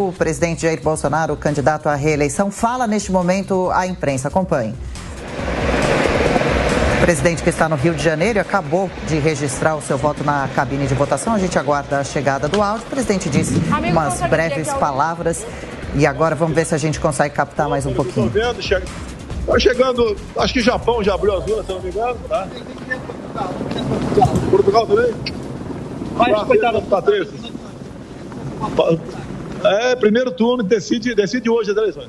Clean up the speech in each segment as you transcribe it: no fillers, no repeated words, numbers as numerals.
O presidente Jair Bolsonaro, candidato à reeleição, fala neste momento à imprensa. Acompanhe. O presidente que está no Rio de Janeiro acabou de registrar o seu voto na cabine de votação. A gente aguarda a chegada do áudio. O presidente disse umas breves palavras e agora vamos ver se a gente consegue captar mais um pouquinho. Está chegando, acho que o Japão já abriu as urnas, se não me engano, tá? Portugal também? Vai, coitado, Patrícia. Primeiro turno, decide hoje as eleições.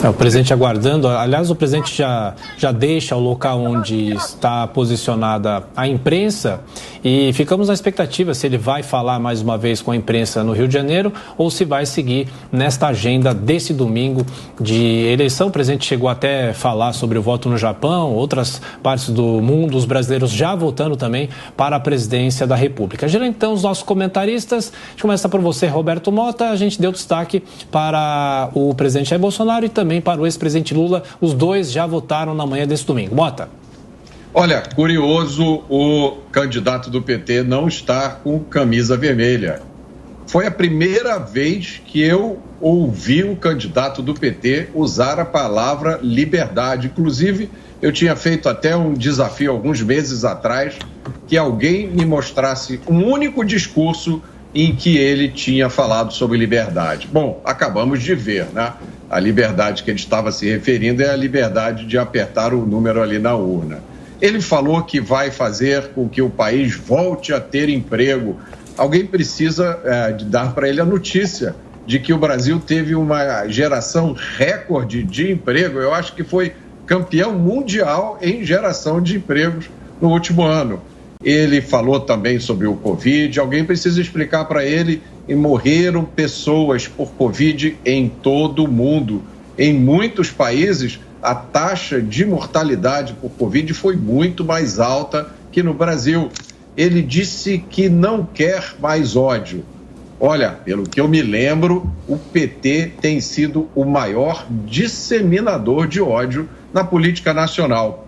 O presidente aguardando. Aliás, o presidente já deixa o local onde está posicionada a imprensa e ficamos na expectativa se ele vai falar mais uma vez com a imprensa no Rio de Janeiro ou se vai seguir nesta agenda desse domingo de eleição. O presidente chegou até a falar sobre o voto no Japão, outras partes do mundo, os brasileiros já votando também para a presidência da República. Gerando então os nossos comentaristas, a gente começa por você, Roberto Mota. A gente deu destaque para o presidente Jair Bolsonaro e também para o ex-presidente Lula. Os dois já votaram na manhã desse domingo. Mota. Olha, curioso, o candidato do PT não está com camisa vermelha. Foi a primeira vez que eu ouvi o candidato do PT usar a palavra liberdade. Inclusive, eu tinha feito até um desafio alguns meses atrás que alguém me mostrasse um único discurso em que ele tinha falado sobre liberdade. Bom, acabamos de ver, né? A liberdade que ele estava se referindo é a liberdade de apertar o número ali na urna. Ele falou que vai fazer com que o país volte a ter emprego. Alguém precisa de dar para ele a notícia de que o Brasil teve uma geração recorde de emprego. Eu acho que foi campeão mundial em geração de empregos no último ano. Ele falou também sobre o Covid. Alguém precisa explicar para ele que morreram pessoas por Covid em todo o mundo. Em muitos países, a taxa de mortalidade por Covid foi muito mais alta que no Brasil. Ele disse que não quer mais ódio. Olha, pelo que eu me lembro, o PT tem sido o maior disseminador de ódio na política nacional.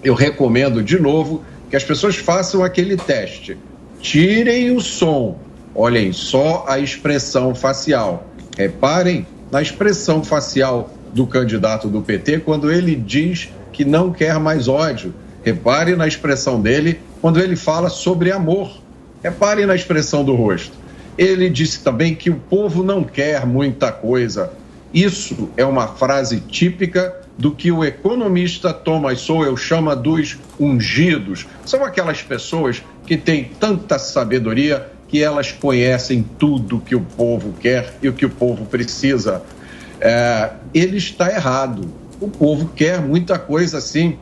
Eu recomendo, de novo, que as pessoas façam aquele teste. Tirem o som, olhem só a expressão facial. Reparem na expressão facial do candidato do PT quando ele diz que não quer mais ódio. Reparem na expressão dele quando ele fala sobre amor. Reparem na expressão do rosto. Ele disse também que o povo não quer muita coisa. Isso é uma frase típica do que o economista Thomas Sowell chama dos ungidos. São aquelas pessoas que têm tanta sabedoria que elas conhecem tudo que o povo quer e o que o povo precisa. Ele está errado. O povo quer muita coisa, sim.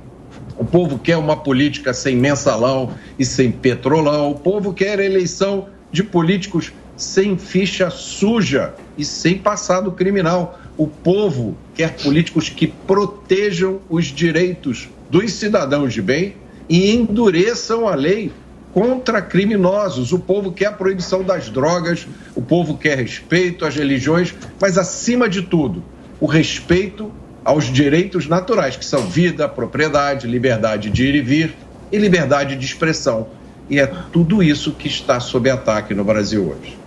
O povo quer uma política sem mensalão e sem petrolão. O povo quer eleição de políticos sem ficha suja e sem passado criminal. O povo quer políticos que protejam os direitos dos cidadãos de bem e endureçam a lei contra criminosos. O povo quer a proibição das drogas, o povo quer respeito às religiões, mas, acima de tudo, o respeito aos direitos naturais, que são vida, propriedade, liberdade de ir e vir e liberdade de expressão. E é tudo isso que está sob ataque no Brasil hoje.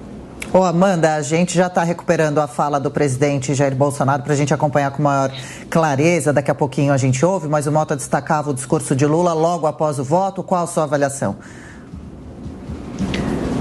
Ô Amanda, a gente já está recuperando a fala do presidente Jair Bolsonaro para a gente acompanhar com maior clareza. Daqui a pouquinho a gente ouve, mas o Mota destacava o discurso de Lula logo após o voto. Qual a sua avaliação?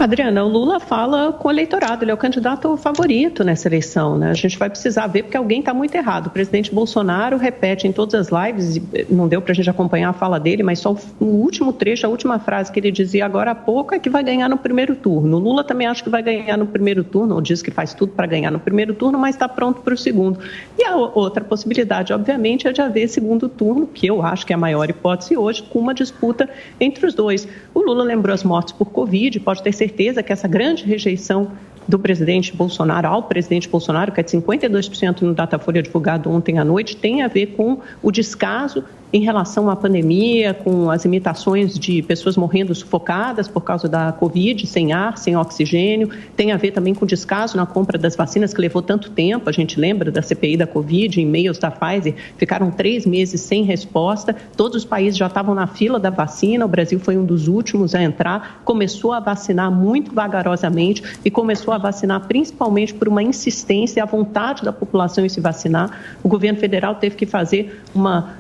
Adriana, o Lula fala com o eleitorado, ele é o candidato favorito nessa eleição, né? A gente vai precisar ver porque alguém está muito errado. O presidente Bolsonaro repete em todas as lives, não deu para a gente acompanhar a fala dele, mas só o último trecho, a última frase que ele dizia agora há pouco é que vai ganhar no primeiro turno. O Lula também acha que vai ganhar no primeiro turno, ou diz que faz tudo para ganhar no primeiro turno, mas está pronto para o segundo. E a outra possibilidade, obviamente, é de haver segundo turno, que eu acho que é a maior hipótese hoje, com uma disputa entre os dois. O Lula lembrou as mortes por Covid, pode ter certeza que essa grande rejeição do presidente Bolsonaro ao presidente Bolsonaro, que é de 52% no Datafolha divulgado ontem à noite, tem a ver com o descaso em relação à pandemia, com as imitações de pessoas morrendo sufocadas por causa da Covid, sem ar, sem oxigênio. Tem a ver também com descaso na compra das vacinas, que levou tanto tempo. A gente lembra da CPI da Covid, e-mails da Pfizer, ficaram 3 meses sem resposta. Todos os países já estavam na fila da vacina, o Brasil foi um dos últimos a entrar, começou a vacinar muito vagarosamente e começou a vacinar principalmente por uma insistência e a vontade da população em se vacinar. O governo federal teve que fazer uma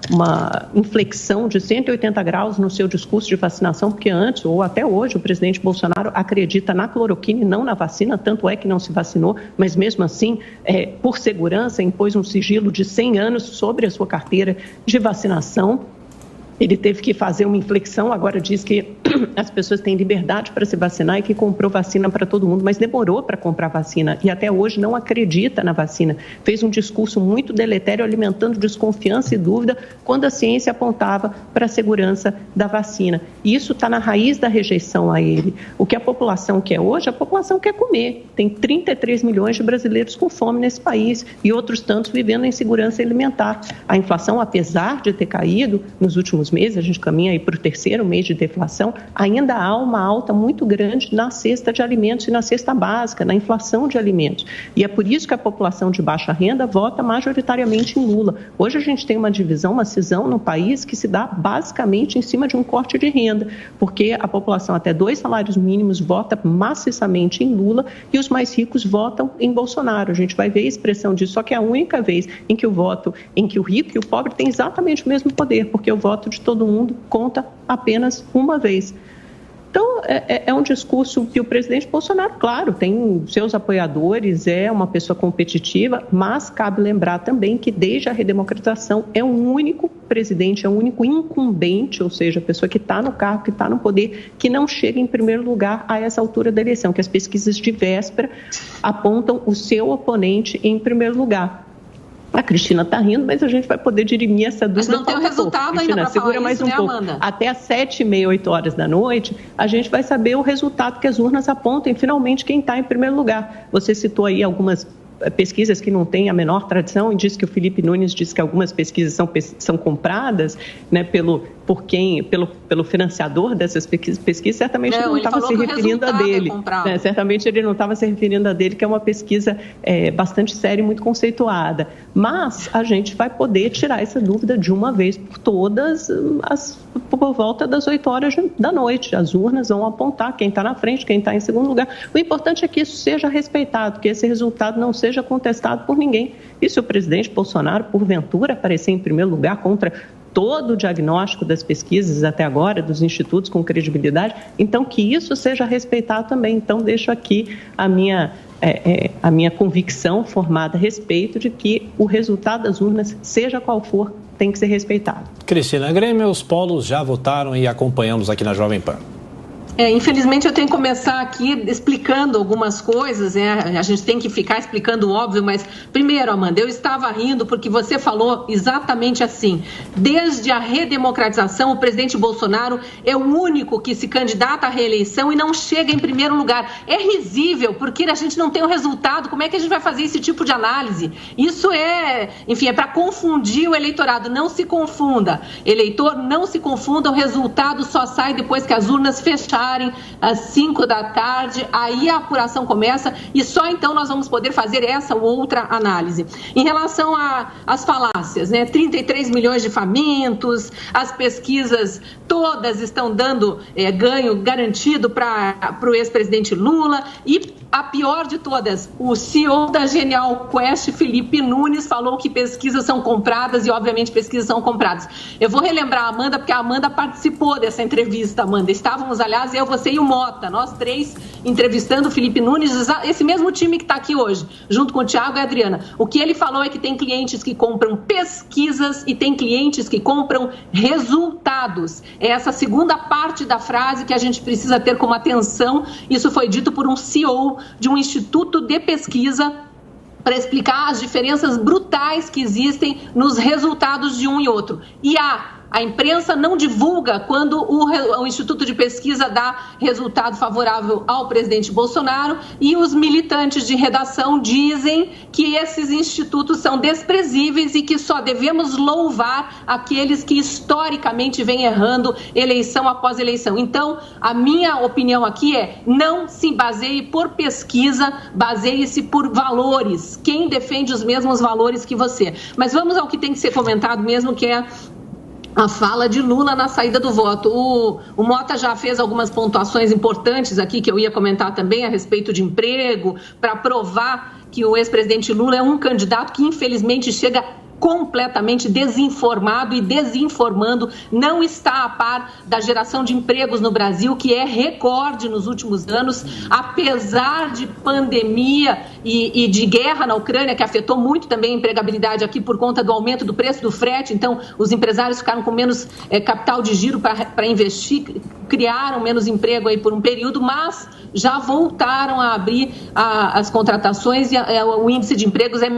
inflexão de 180 graus no seu discurso de vacinação, porque antes, ou até hoje, o presidente Bolsonaro acredita na cloroquina e não na vacina, tanto é que não se vacinou, mas mesmo assim, por segurança, impôs um sigilo de 100 anos sobre a sua carteira de vacinação. Ele teve que fazer uma inflexão, agora diz que as pessoas têm liberdade para se vacinar e que comprou vacina para todo mundo, mas demorou para comprar vacina e até hoje não acredita na vacina. Fez um discurso muito deletério, alimentando desconfiança e dúvida quando a ciência apontava para a segurança da vacina. E isso está na raiz da rejeição a ele. O que a população quer hoje, a população quer comer. Tem 33 milhões de brasileiros com fome nesse país e outros tantos vivendo em insegurança alimentar. A inflação, apesar de ter caído nos últimos meses, a gente caminha aí para o 3º mês de deflação, ainda há uma alta muito grande na cesta de alimentos e na cesta básica, na inflação de alimentos. E é por isso que a população de baixa renda vota majoritariamente em Lula. Hoje a gente tem uma divisão, uma cisão no país que se dá basicamente em cima de um corte de renda, porque a população até 2 salários mínimos vota maciçamente em Lula e os mais ricos votam em Bolsonaro. A gente vai ver a expressão disso, só que é a única vez em que o rico e o pobre têm exatamente o mesmo poder, porque o voto de todo mundo conta apenas uma vez. Então, é um discurso que o presidente Bolsonaro, claro, tem seus apoiadores, é uma pessoa competitiva, mas cabe lembrar também que desde a redemocratização é o único presidente, é o único incumbente, ou seja, a pessoa que está no cargo, que está no poder, que não chega em primeiro lugar a essa altura da eleição, que as pesquisas de véspera apontam o seu oponente em primeiro lugar. A Cristina está rindo, mas a gente vai poder dirimir essa dúvida. Mas não tem o resultado ainda para falar mais isso, um né, pouco. Amanda? Até às 7h30, 8 horas da noite, a gente vai saber o resultado que as urnas apontam e finalmente quem está em primeiro lugar. Você citou aí algumas pesquisas que não têm a menor tradição e disse que o Felipe Nunes disse que algumas pesquisas são compradas, né, pelo financiador dessas pesquisas, certamente ele não estava se referindo a dele. Né, certamente ele não estava se referindo a dele, que é uma pesquisa bastante séria e muito conceituada. Mas a gente vai poder tirar essa dúvida de uma vez por todas, por volta das 8 horas da noite. As urnas vão apontar quem está na frente, quem está em segundo lugar. O importante é que isso seja respeitado, que esse resultado não seja contestado por ninguém. E se o presidente Bolsonaro, porventura, aparecer em primeiro lugar contra todo o diagnóstico das pesquisas até agora, dos institutos com credibilidade, então que isso seja respeitado também. Então, deixo aqui a minha convicção formada a respeito de que o resultado das urnas, seja qual for, tem que ser respeitado. Cristina, Grêmio, os polos já votaram e acompanhamos aqui na Jovem Pan. Infelizmente eu tenho que começar aqui explicando algumas coisas, a gente tem que ficar explicando o óbvio, mas primeiro, Amanda, eu estava rindo porque você falou exatamente assim, desde a redemocratização o presidente Bolsonaro é o único que se candidata à reeleição e não chega em primeiro lugar. É risível, porque a gente não tem o resultado, como é que a gente vai fazer esse tipo de análise? Isso é para confundir o eleitorado, não se confunda, eleitor, não se confunda, o resultado só sai depois que as urnas fecharem às 5 da tarde, aí a apuração começa e só então nós vamos poder fazer essa ou outra análise. Em relação às falácias, 33 milhões de famintos, as pesquisas todas estão dando ganho garantido para o ex-presidente Lula e a pior de todas, o CEO da Genial Quest, Felipe Nunes, falou que pesquisas são compradas e, obviamente, pesquisas são compradas. Eu vou relembrar a Amanda, porque a Amanda participou dessa entrevista, Amanda. Estávamos, aliás, eu, você e o Mota, nós 3, entrevistando o Felipe Nunes, esse mesmo time que está aqui hoje, junto com o Thiago e a Adriana. O que ele falou é que tem clientes que compram pesquisas e tem clientes que compram resultados. É essa segunda parte da frase que a gente precisa ter como atenção. Isso foi dito por um CEO de um instituto de pesquisa para explicar as diferenças brutais que existem nos resultados de um e outro. E há A imprensa não divulga quando o Instituto de Pesquisa dá resultado favorável ao presidente Bolsonaro e os militantes de redação dizem que esses institutos são desprezíveis e que só devemos louvar aqueles que historicamente vêm errando eleição após eleição. Então, a minha opinião aqui é: não se baseie por pesquisa, baseie-se por valores. Quem defende os mesmos valores que você? Mas vamos ao que tem que ser comentado mesmo, que é a fala de Lula na saída do voto. O Mota já fez algumas pontuações importantes aqui, que eu ia comentar também a respeito de emprego, para provar que o ex-presidente Lula é um candidato que infelizmente chega completamente desinformado e desinformando, não está a par da geração de empregos no Brasil, que é recorde nos últimos anos, apesar de pandemia e de guerra na Ucrânia, que afetou muito também a empregabilidade aqui por conta do aumento do preço do frete. Então, os empresários ficaram com menos capital de giro para investir, criaram menos emprego aí por um período, mas já voltaram a abrir as contratações e o índice de empregos é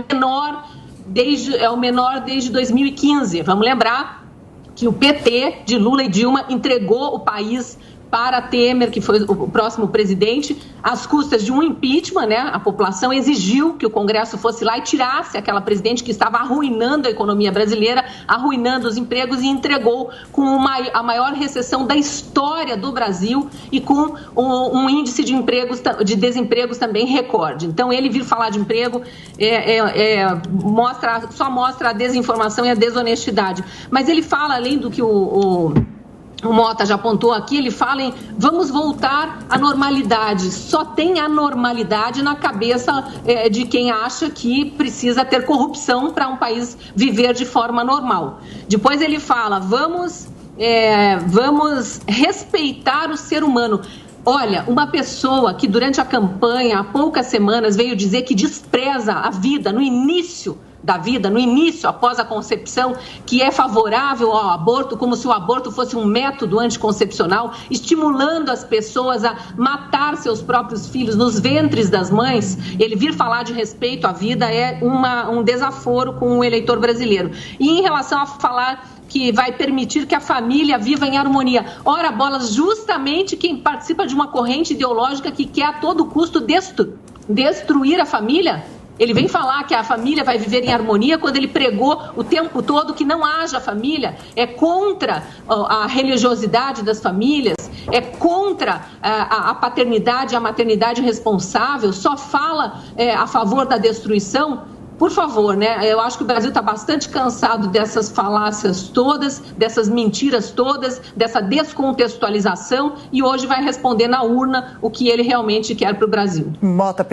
o menor desde 2015. Vamos lembrar que o PT de Lula e Dilma entregou o país para Temer, que foi o próximo presidente, às custas de um impeachment, né? A população exigiu que o Congresso fosse lá e tirasse aquela presidente que estava arruinando a economia brasileira, arruinando os empregos, e entregou com a maior recessão da história do Brasil e com um índice de desempregos também recorde. Então, ele vir falar de emprego só mostra a desinformação e a desonestidade. Mas ele fala, além do que o Mota já apontou aqui, ele fala em vamos voltar à normalidade. Só tem a normalidade na cabeça de quem acha que precisa ter corrupção para um país viver de forma normal. Depois ele fala, vamos respeitar o ser humano. Olha, uma pessoa que durante a campanha, há poucas semanas, veio dizer que despreza a vida no início da vida, no início, após a concepção, que é favorável ao aborto, como se o aborto fosse um método anticoncepcional, estimulando as pessoas a matar seus próprios filhos nos ventres das mães. Ele vir falar de respeito à vida é um desaforo com o eleitor brasileiro. E em relação a falar que vai permitir que a família viva em harmonia. Ora, bolas, justamente quem participa de uma corrente ideológica que quer a todo custo destruir a família. Ele vem falar que a família vai viver em harmonia quando ele pregou o tempo todo que não haja família. É contra a religiosidade das famílias, é contra a paternidade, a maternidade responsável, só fala a favor da destruição. Por favor, né? Eu acho que o Brasil está bastante cansado dessas falácias todas, dessas mentiras todas, dessa descontextualização, e hoje vai responder na urna o que ele realmente quer para o Brasil. Mota